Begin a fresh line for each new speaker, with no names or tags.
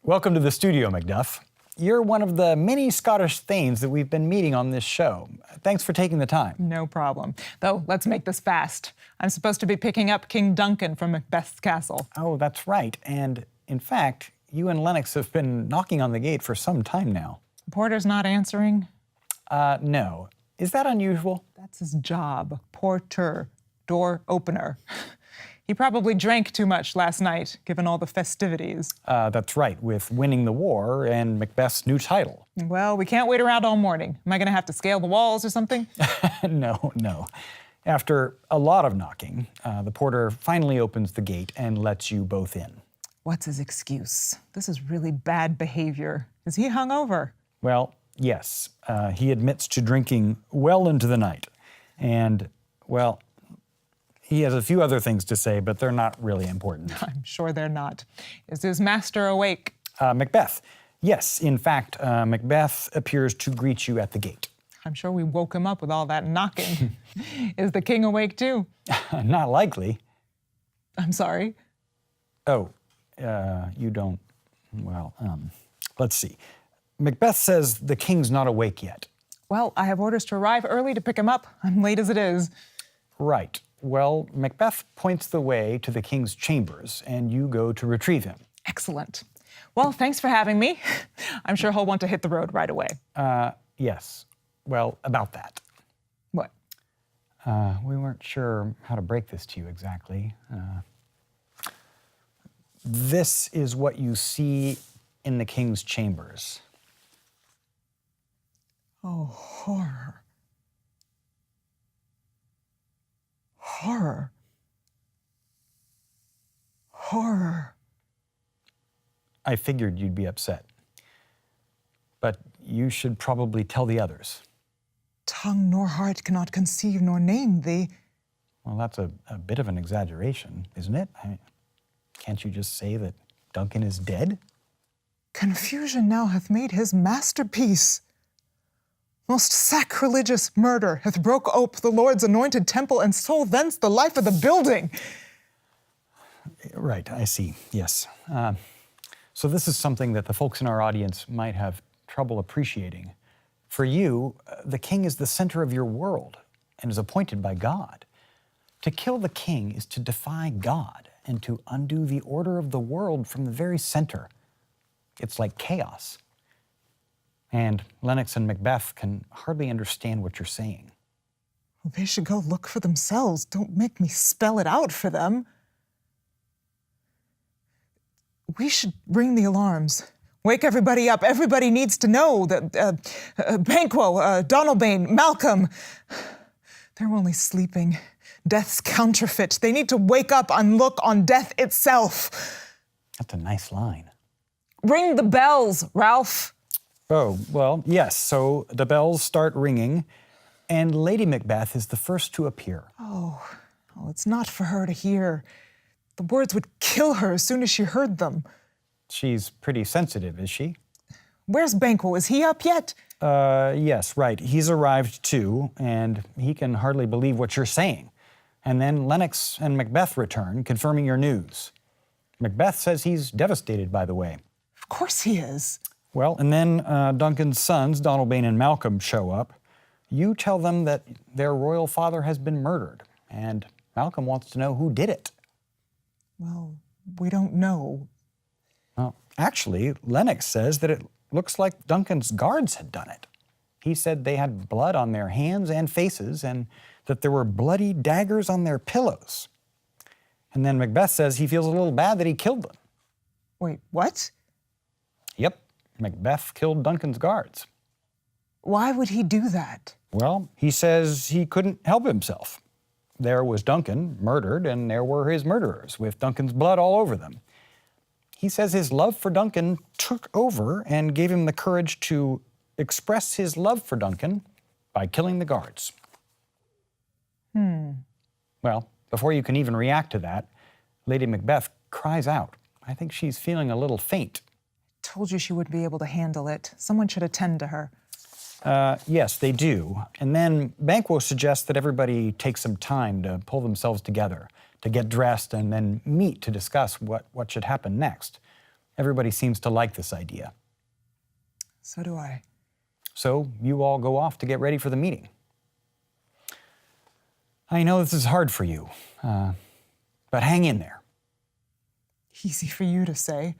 Welcome to the studio, Macduff. You're one of the many Scottish thanes that we've been meeting on this show. Thanks for taking the time.
No problem. Though, let's make this fast. I'm supposed to be picking up King Duncan from Macbeth's castle.
Oh, that's right. And in fact, you and Lennox have been knocking on the gate for some time now.
Porter's not answering?
No. Is that unusual?
That's his job. Porter. Door opener. He probably drank too much last night, given all the festivities.
That's right, with winning the war and Macbeth's new title.
Well, we can't wait around all morning. Am I gonna have to scale the walls or something?
No. After a lot of knocking, the porter finally opens the gate and lets you both in.
What's his excuse? This is really bad behavior. Is he hungover?
Well, yes. He admits to drinking well into the night. And, well, he has a few other things to say, but they're not really important.
I'm sure they're not. Is his master awake?
Macbeth. Yes, in fact, Macbeth appears to greet you at the gate.
I'm sure we woke him up with all that knocking. Is the king awake too?
Not likely.
I'm sorry?
Oh, you don't, well, let's see. Macbeth says the king's not awake yet.
Well, I have orders to arrive early to pick him up. I'm late as it is.
Right. Well, Macbeth points the way to the king's chambers, and you go to retrieve him.
Excellent. Well, thanks for having me. I'm sure he'll want to hit the road right away.
Yes. Well, about that.
What?
We weren't sure how to break this to you exactly. This is what you see in the king's chambers.
Oh, horror. Horror. Horror.
I figured you'd be upset. But you should probably tell the others.
Tongue nor heart cannot conceive nor name thee.
Well, that's a bit of an exaggeration, isn't it? Can't you just say that Duncan is dead?
Confusion now hath made his masterpiece. Most sacrilegious murder hath broke ope the Lord's anointed temple and stole thence the life of the building.
Right, I see, yes. So this is something that the folks in our audience might have trouble appreciating. For you, the king is the center of your world and is appointed by God. To kill the king is to defy God and to undo the order of the world from the very center. It's like chaos. And Lennox and Macbeth can hardly understand what you're saying.
Well, they should go look for themselves. Don't make me spell it out for them. We should ring the alarms. Wake everybody up. Everybody needs to know that Banquo, Donalbain, Malcolm, they're only sleeping. Death's counterfeit. They need to wake up and look on death itself.
That's a nice line.
Ring the bells, Ralph.
Oh, well, yes, so the bells start ringing, and Lady Macbeth is the first to appear.
Oh, it's not for her to hear. The words would kill her as soon as she heard them.
She's pretty sensitive, is she?
Where's Banquo? Is he up yet?
Yes, right. He's arrived too, and he can hardly believe what you're saying. And then Lennox and Macbeth return, confirming your news. Macbeth says he's devastated, by the way.
Of course he is.
Well, and then Duncan's sons, Donalbain and Malcolm, show up. You tell them that their royal father has been murdered, and Malcolm wants to know who did it.
Well, we don't know.
Well, actually, Lennox says that it looks like Duncan's guards had done it. He said they had blood on their hands and faces, and that there were bloody daggers on their pillows. And then Macbeth says he feels a little bad that he killed them.
Wait, what?
Yep, Macbeth killed Duncan's guards.
Why would he do that?
Well, he says he couldn't help himself. There was Duncan, murdered, and there were his murderers, with Duncan's blood all over them. He says his love for Duncan took over and gave him the courage to express his love for Duncan by killing the guards. Well, before you can even react to that, Lady Macbeth cries out. I think she's feeling a little faint.
Told you she wouldn't be able to handle it. Someone should attend to her.
Yes, they do. And then Banquo suggests that everybody take some time to pull themselves together, to get dressed and then meet to discuss what should happen next. Everybody seems to like this idea.
So do I.
So you all go off to get ready for the meeting. I know this is hard for you, but hang in there.
Easy for you to say.